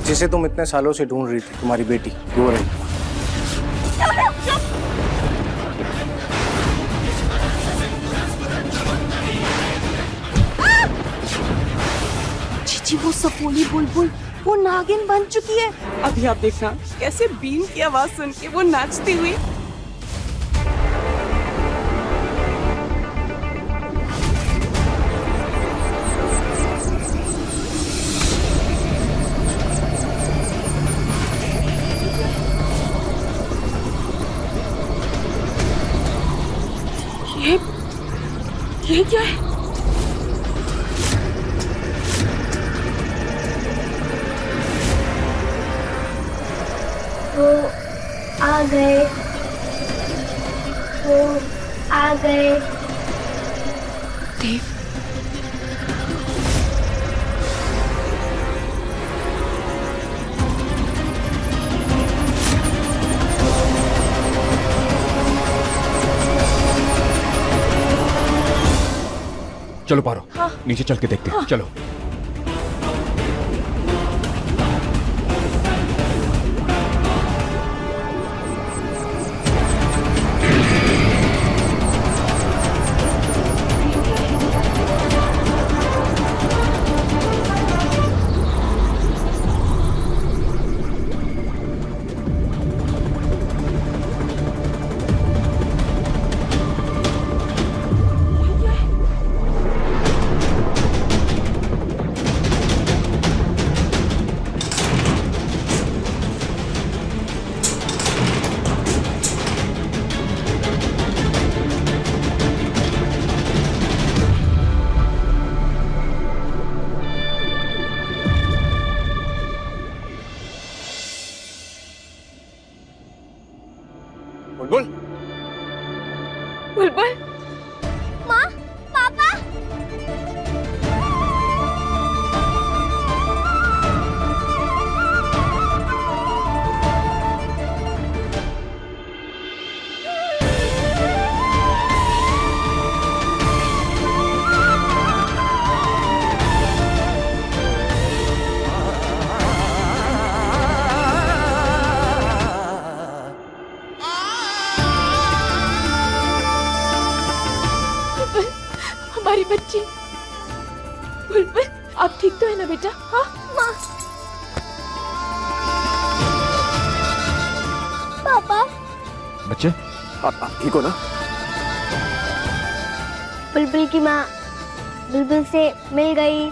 जिसे तुम इतने सालों से ढूंढ रही थी, तुम्हारी बेटी वो रही। चीची, वो सपोली बुलबुल वो नागिन बन चुकी है। अभी आप देखना कैसे बीन की आवाज सुन के वो नाचती हुई। ये क्या है? वो आ गए, वो आ गए। देव, चलो पारो, हाँ। नीचे चल के देखते हैं, हाँ। चलो। बुलबुल, बुलबुल, माँ, पापा। हमारी बच्ची बुलबुल, आप ठीक तो है ना बेटा? हाँ माँ, पापा। बच्चे आप ठीक हो ना? बुलबुल की माँ बुलबुल से मिल गई।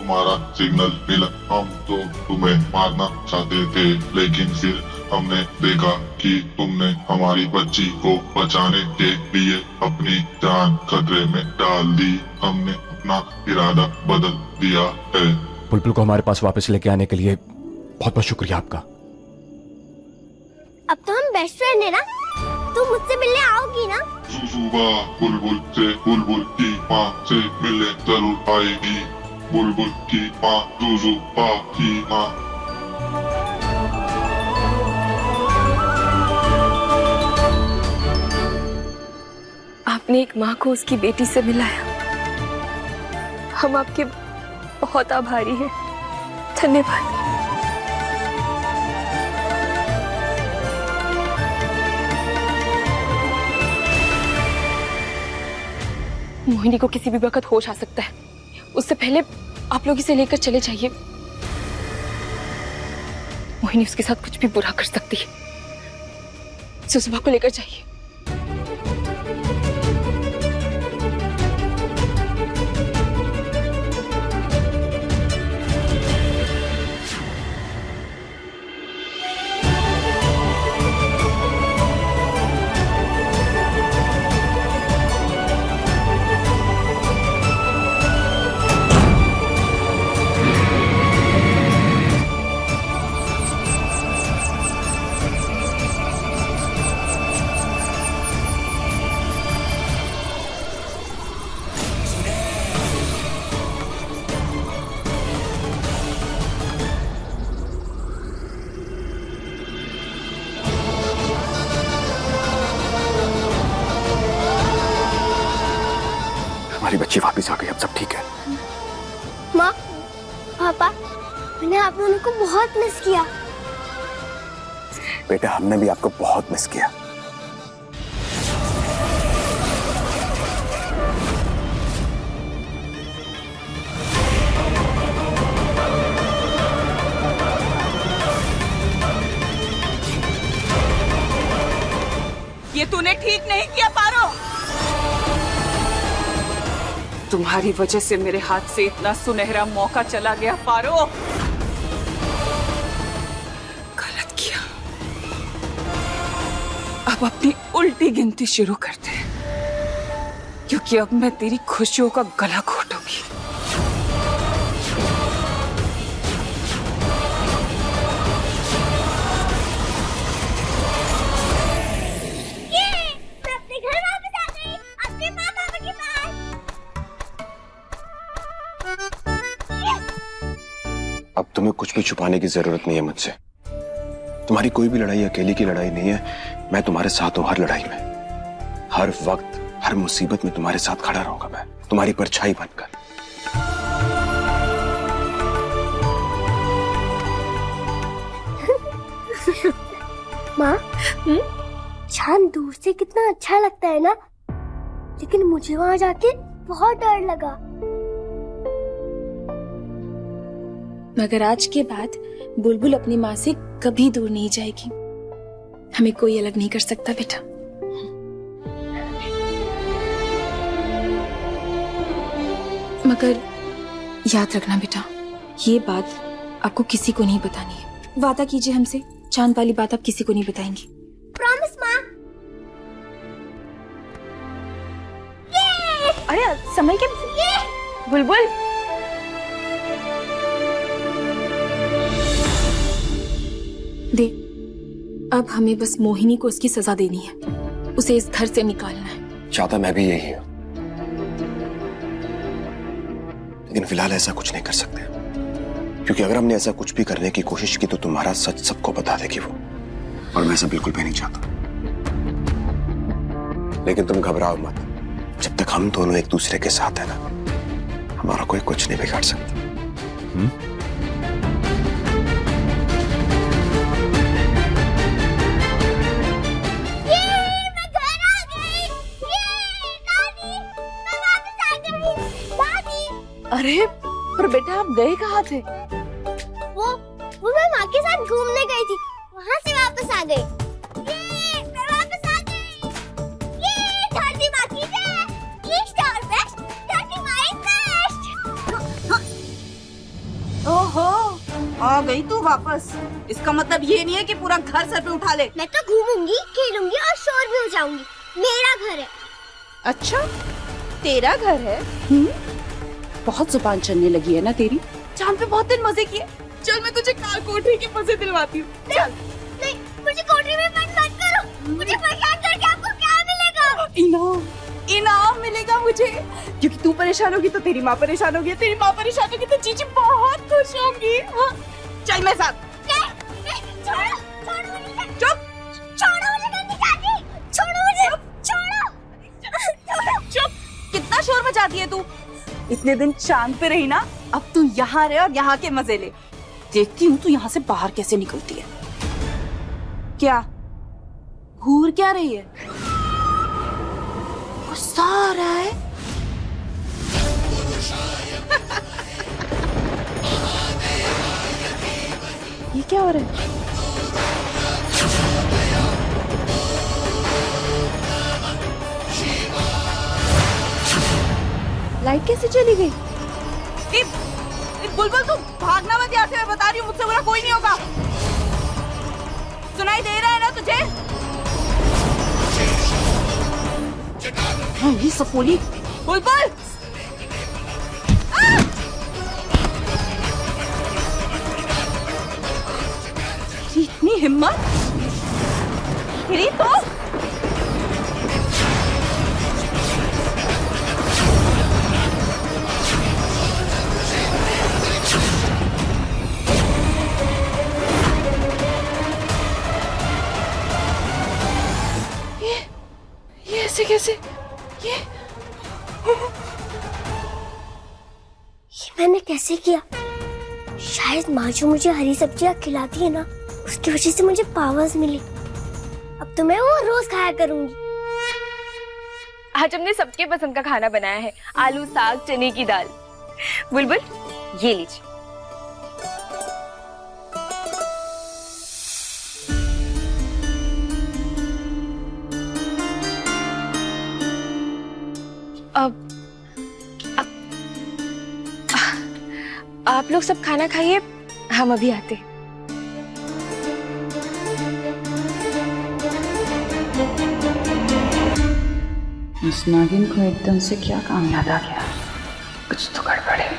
तुम्हारा सिग्नल मिला। हम तो तुम्हें मारना चाहते थे, लेकिन फिर हमने देखा कि तुमने हमारी बच्ची को बचाने के लिए अपनी जान खतरे में डाल दी। हमने अपना इरादा बदल दिया है। बुलबुल को हमारे पास वापस लेके आने के लिए बहुत बहुत शुक्रिया आपका। अब तो हम बेस्ट फ्रेंड है ना? तुम मुझसे मिलने आओगी ना? सुबह बुलबुल की माँ से मिलने जरूर आएगी। बुलबुल की माँ सुबा की माँ। आपने एक माँ को उसकी बेटी से मिलाया। हम आपके बहुत आभारी हैं। धन्यवाद। मोहिनी को किसी भी वक्त होश आ सकता है। उससे पहले आप लोग इसे लेकर चले जाइए। मोहिनी उसके साथ कुछ भी बुरा कर सकती है। सुसुभा को लेकर जाइए। हमारी बच्ची वापस आ गई, अब सब ठीक है। माँ, पापा, मैंने आप दोनों को बहुत मिस किया। बेटा, हमने भी आपको बहुत मिस किया। ये तूने ठीक नहीं किया पारो। तुम्हारी वजह से मेरे हाथ से इतना सुनहरा मौका चला गया पारो। गलत किया। अब अपनी उल्टी गिनती शुरू कर दे, क्योंकि अब मैं तेरी खुशियों का गला घोटूंगी। अब तुम्हें कुछ भी छुपाने की जरूरत नहीं है मुझसे। तुम्हारी कोई भी लड़ाई अकेली की लड़ाई नहीं है। मैं तुम्हारे साथ हूं हर लड़ाई में, हर वक्त, हर मुसीबत में तुम्हारे साथ खड़ा रहूंगा। मैं तुम्हारी परछाई बनकर। माँ, चांद दूर से कितना अच्छा लगता है ना, लेकिन मुझे वहां जाके बहुत डर लगा। मगर आज के बाद बुलबुल अपनी माँ से कभी दूर नहीं जाएगी। हमें कोई अलग नहीं कर सकता बेटा। मगर याद रखना बेटा, ये बात आपको किसी को नहीं बतानी है। वादा कीजिए हमसे, चांद वाली बात आप किसी को नहीं बताएंगी। प्रॉमिस माँ। अरे संभल के बुलबुल। दे, अब हमें बस मोहिनी को उसकी सजा देनी है। उसे इस घर से निकालना है। चाहता मैं भी यही हूं, लेकिन फिलहाल ऐसा कुछ नहीं कर सकते, क्योंकि अगर हमने ऐसा कुछ भी करने की कोशिश की तो तुम्हारा सच सबको बता देगी वो, और मैं ऐसा बिल्कुल भी नहीं चाहता। लेकिन तुम घबराओ मत, जब तक हम दोनों एक दूसरे के साथ है ना, हमारा कोई कुछ नहीं बिगाड़ सकता। अरे पर बेटा, आप गए कहाँ थे? वो मैं माँ के साथ घूमने गई थी, वहाँ से वापस आ गई। मैं वापस आ गई। धरती माँ की जय। ईस्ट और वेस्ट, धरती माँ इज बेस्ट। ओहो, आ गई तू वापस। इसका मतलब ये नहीं है कि पूरा घर सर पे उठा ले। मैं तो घूमूंगी, खेलूंगी और शोर भी हो जाऊंगी। मेरा घर है। अच्छा, तेरा घर है? बहुत जुबान चलने लगी है ना तेरी। चांद पे बहुत दिन मजे किए। चल मैं तुझे कार कोठरी के मजे दिलवाती हूँ। चल। नहीं, मुझे कोठरी में बंद मत करो। मुझे परेशान करके आपको क्या मिलेगा? इनाम, इनाम मिलेगा मुझे, क्योंकि तू परेशान होगी तो तेरी माँ परेशान होगी, तेरी माँ परेशान होगी तो जीजी बहुत खुश होंगी। हाँ? चल मेरे साथ। छोड़ो, छोड़ो मुझे। चुप। छोड़ो मुझे, नहीं जाती। छोड़ो मुझे, छोड़ो। चुप। कितना शोर मचाती है तू। इतने दिन चांद पे रही ना, अब तू यहाँ रहे और यहाँ के मजे ले। देखती हूँ तू यहाँ से बाहर कैसे निकलती है। क्या घूर क्या रही है? गुस्सा आ रहा है? ये क्या हो रहा है? लाइट कैसे चली गई? बुलबुल तू भागना मत यहाँ से, मैं बता रही हूँ, मुझसे बुरा कोई नहीं होगा। सुनाई दे रहा है ना तुझे? हाँ, ये सपोली। बुलबुल इतनी हिम्मत गिरी तो ये ऐसे कैसे? ये मैंने कैसे किया? शायद माँ जो मुझे हरी सब्जियाँ खिलाती है ना, उसकी वजह से मुझे पावर्स मिली। अब तो मैं वो रोज खाया करूंगी। आज हमने सबके पसंद का खाना बनाया है, आलू साग चने की दाल। बुलबुल ये लीजिए। अब आप लोग सब खाना खाइए, हम अभी आते। उस नागिन को एकदम से क्या काम याद आ गया? कुछ तो गड़बड़ है।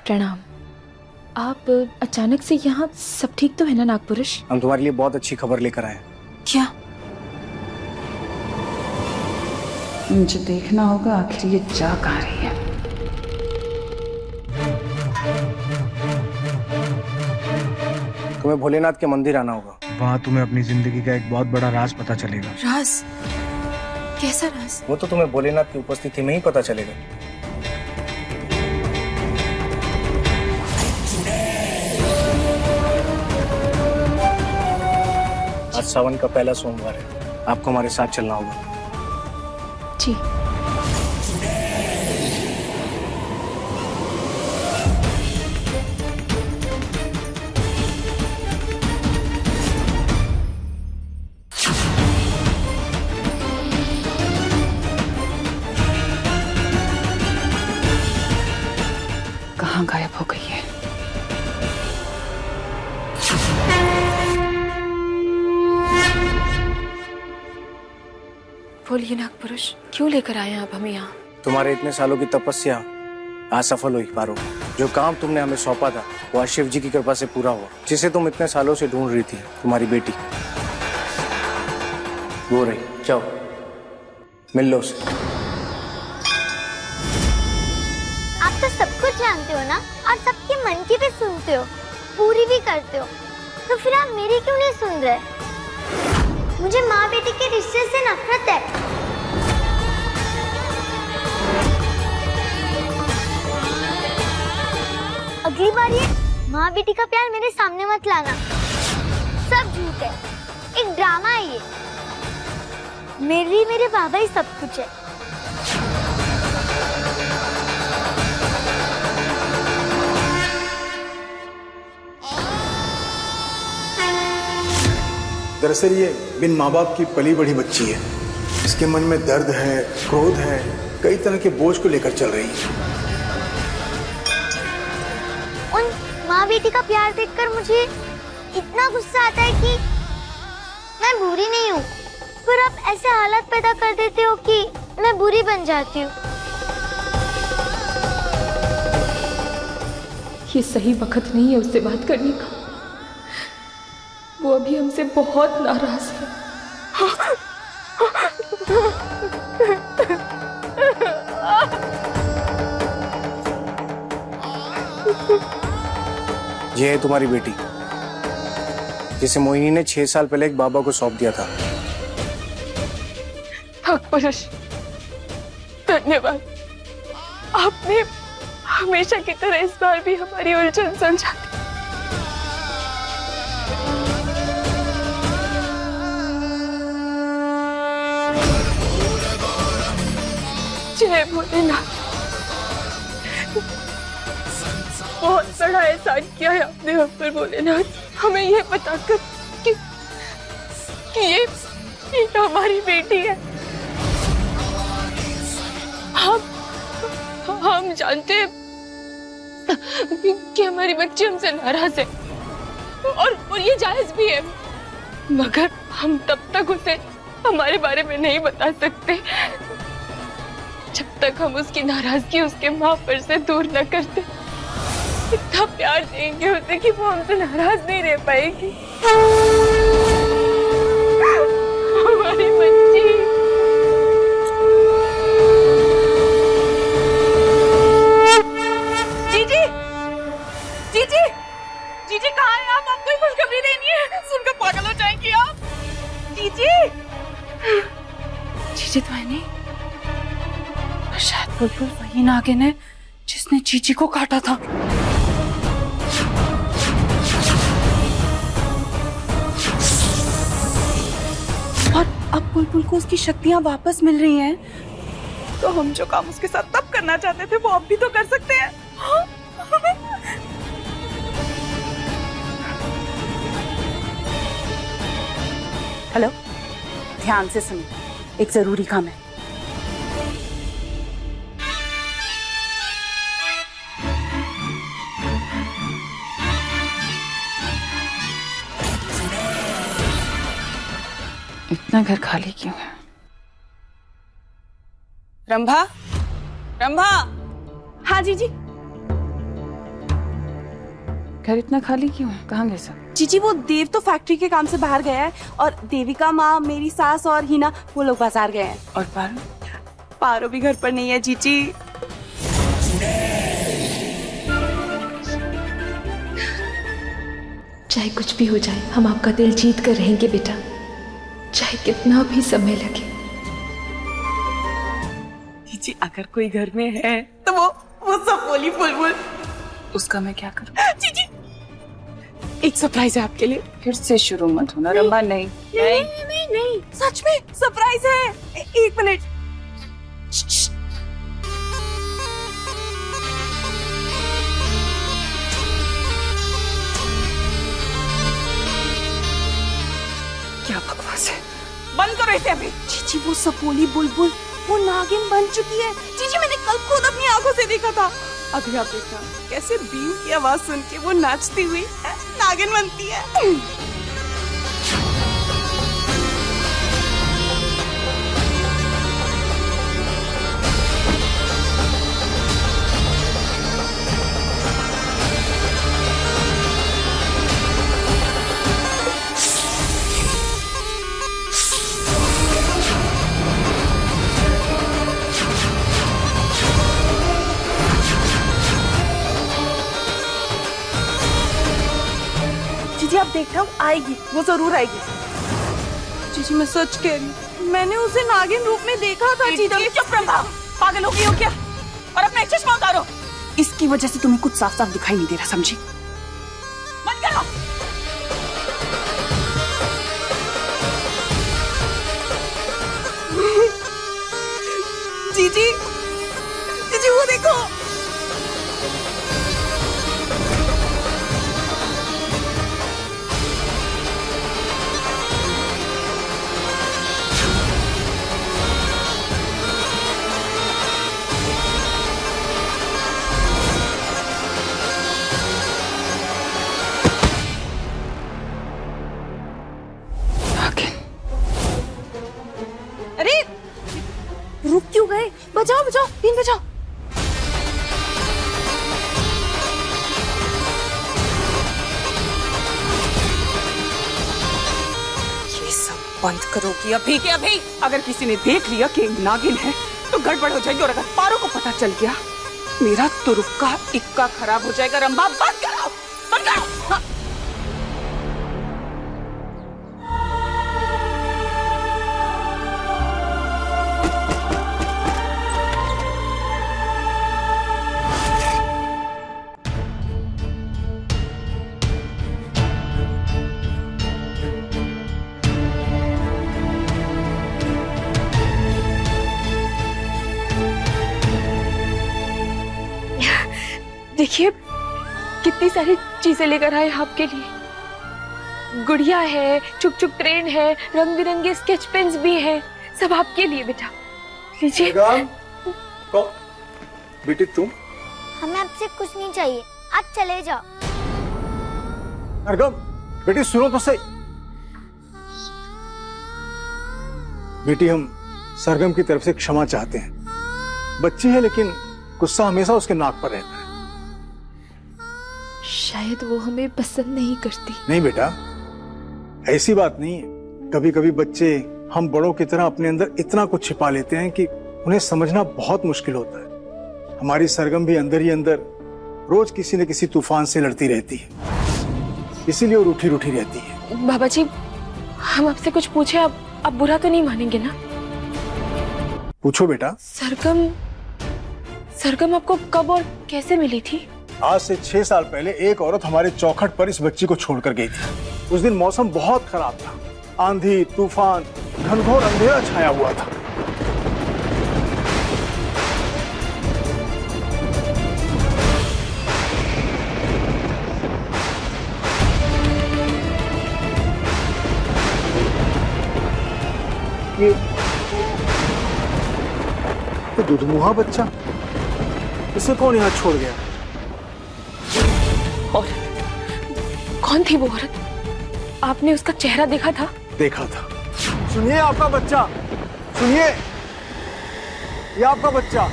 प्रणाम। आप अचानक से यहाँ, सब ठीक तो है ना नागपुरुष? हम तुम्हारे लिए बहुत अच्छी खबर लेकर आए हैं। क्या? मुझे देखना होगा आखिर ये जा कहाँ रही है। तुम्हें भोलेनाथ के मंदिर आना होगा, वहाँ तुम्हें अपनी जिंदगी का एक बहुत बड़ा राज पता चलेगा। राज? कैसा राज? वो तो तुम्हें भोलेनाथ की उपस्थिति में ही पता चलेगा। आज सावन का पहला सोमवार है, आपको हमारे साथ चलना होगा। जी। कहाँ गायब हो गई है? बोलिए नागपुरुष, क्यों लेकर आए हैं आप हमें यहाँ? तुम्हारे इतने सालों की तपस्या आज सफल हुई पारो। जो काम तुमने हमें सौंपा था वो आज शिव जी की कृपा से पूरा हुआ। जिसे तुम इतने सालों से ढूंढ रही थी, तुम्हारी बेटी वो रही। जाओ मिल लो उसे। आप तो सब कुछ जानते हो ना, और सबके मन की भी सुनते हो, पूरी भी करते हो, तो फिर आप मेरी क्यों नहीं सुन रहे? मुझे माँ बेटी के रिश्ते से नफरत है। अगली बार ये माँ बेटी का प्यार मेरे सामने मत लाना, सब झूठ है, एक ड्रामा है ये। मेरे लिए मेरे बाबा ही सब कुछ है। दरअसल ये बिन माँ बाप की पली बड़ी बच्ची है। इसके मन में दर्द है, क्रोध है, कई तरह के बोझ को लेकर चल रही है। उन माँ बेटी का प्यार देखकर मुझे इतना गुस्सा आता है कि मैं बुरी नहीं हूँ, पर आप ऐसे हालात पैदा कर देते हो कि मैं बुरी बन जाती हूँ। ये सही वक्त नहीं है उससे बात करने का। वो अभी हमसे बहुत नाराज है। ये है तुम्हारी बेटी, जिसे मोहिनी ने 6 साल पहले एक बाबा को सौंप दिया था। नागपुरुष धन्यवाद, आपने हमेशा की तरह इस बार भी हमारी उलझन सुलझा दी। जय भोलेनाथ। बहुत बड़ा एहसान किया है आपने हम पर भोलेनाथ, हमें ये बताकर कि ये हमारी बेटी है। हम जानते हैं कि हमारी बच्ची हमसे नाराज है और ये जायज भी है, मगर हम तब तक उसे हमारे बारे में नहीं बता सकते जब तक हम उसकी नाराजगी उसके माँ पर से दूर न करते। इतना प्यार देंगे उसे कि वो हमसे नाराज नहीं रह पाएगी। हमारी बच्ची। जीजी, जीजी, जीजी कहाँ हैं आप? आपको खुशखबरी देनी है, सुनकर पागल हो जाएंगी आप। जीजी, जीजी तो है नहीं, शायद बुलबुल वही नागिन है जिसने जीजी को काटा था। और अब बुलबुल को उसकी शक्तियां वापस मिल रही हैं, तो हम जो काम उसके साथ तब करना चाहते थे वो अब भी तो कर सकते हैं। हेलो, ध्यान से सुनो, एक जरूरी काम है। इतना घर खाली क्यों है? रंभा, रंभा। हाँ जीजी। घर इतना खाली क्यों है? कहाँ गए सब? जीजी वो देव तो फैक्ट्री के काम से बाहर गया है और देविका माँ, मेरी सास और हिना वो लोग बाजार गए हैं। और पारो? पारो भी घर पर नहीं है जीजी। चाहे कुछ भी हो जाए हम आपका दिल जीत कर रहेंगे बेटा, चाहे कितना भी समय लगे। जीजी अगर कोई घर में है तो वो सब बोली बुलबुल। उसका मैं क्या करूं? जीजी एक सरप्राइज है आपके लिए। फिर से शुरू मत होना रंभा। नहीं नहीं नहीं नहीं, सच में सरप्राइज है। एक मिनट। क्या बकवास है? बंद करो इसे अभी। जीजी वो सपोली बुलबुल वो नागिन बन चुकी है। जीजी मैंने कल खुद अपनी आंखों से देखा था। अभी आप देखना कैसे बीन की आवाज सुन के वो नाचती हुई नागिन बनती है। जीजी आप देखना वो आएगी, वो जरूर आएगी। जीजी मैं सच कह रही हूँ, मैंने उसे नागिन रूप में देखा था। जीजी चुप रहो, पागल हो गई हो क्या? और अपना चश्मा उतारो। इसकी वजह से तुम्हें कुछ साफ साफ दिखाई नहीं दे रहा, समझी? बंद करो। जीजी, जीजी वो देखो। अरे रुक क्यों गए? बजाओ बजाओ, बीन बजाओ। ये सब बंद करोगी अभी के अभी। अगर किसी ने देख लिया कि नागिन है तो गड़बड़ हो जाएगी, और अगर पारो को पता चल गया मेरा तुरुक्का इक्का खराब हो जाएगा। रंभा बंद करो, बंद करो। हाँ। देखिए कितनी सारी चीजें लेकर आए आपके लिए। गुड़िया है, चुक चुक ट्रेन है, रंग बिरंगे स्केच पेन्स भी हैं, सब आपके लिए बेटा। लीजिए। बेटी तुम? हमें आपसे कुछ नहीं चाहिए, आप चले जाओ। सरगम, बेटी सुनो तो सही। बेटी हम सरगम की तरफ से क्षमा चाहते हैं। बच्ची है लेकिन गुस्सा हमेशा उसके नाक पर रहता है। शायद वो हमें पसंद नहीं करती। नहीं बेटा, ऐसी बात नहीं है। कभी कभी बच्चे हम बड़ों की तरह अपने अंदर इतना कुछ छिपा लेते हैं कि उन्हें समझना बहुत मुश्किल होता है। हमारी सरगम भी अंदर ही अंदर रोज किसी न किसी तूफान से लड़ती रहती है, इसीलिए वो रूठी रूठी रहती है। बाबा जी, हम आपसे कुछ पूछे, आप बुरा तो नहीं मानेंगे ना? पूछो बेटा। सरगम आपको कब और कैसे मिली थी? आज से 6 साल पहले एक औरत हमारे चौखट पर इस बच्ची को छोड़कर गई थी। उस दिन मौसम बहुत खराब था, आंधी तूफान, घनघोर अंधेरा छाया हुआ था। ये दुधमुहा बच्चा, इसे कौन यहाँ छोड़ गया? और कौन थी वो औरत? आपने उसका चेहरा देखा था? देखा था। सुनिए आपका बच्चा, सुनिए, ये आपका बच्चा,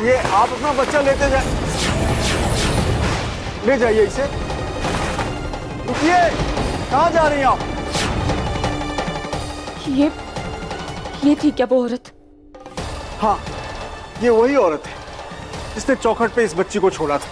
ये आप अपना बच्चा लेते जाए, ले जाइए इसे। रुकिए, कहाँ जा रही हैं आप? ये थी क्या वो औरत? हाँ, ये वही औरत है जिसने चौखट पे इस बच्ची को छोड़ा था।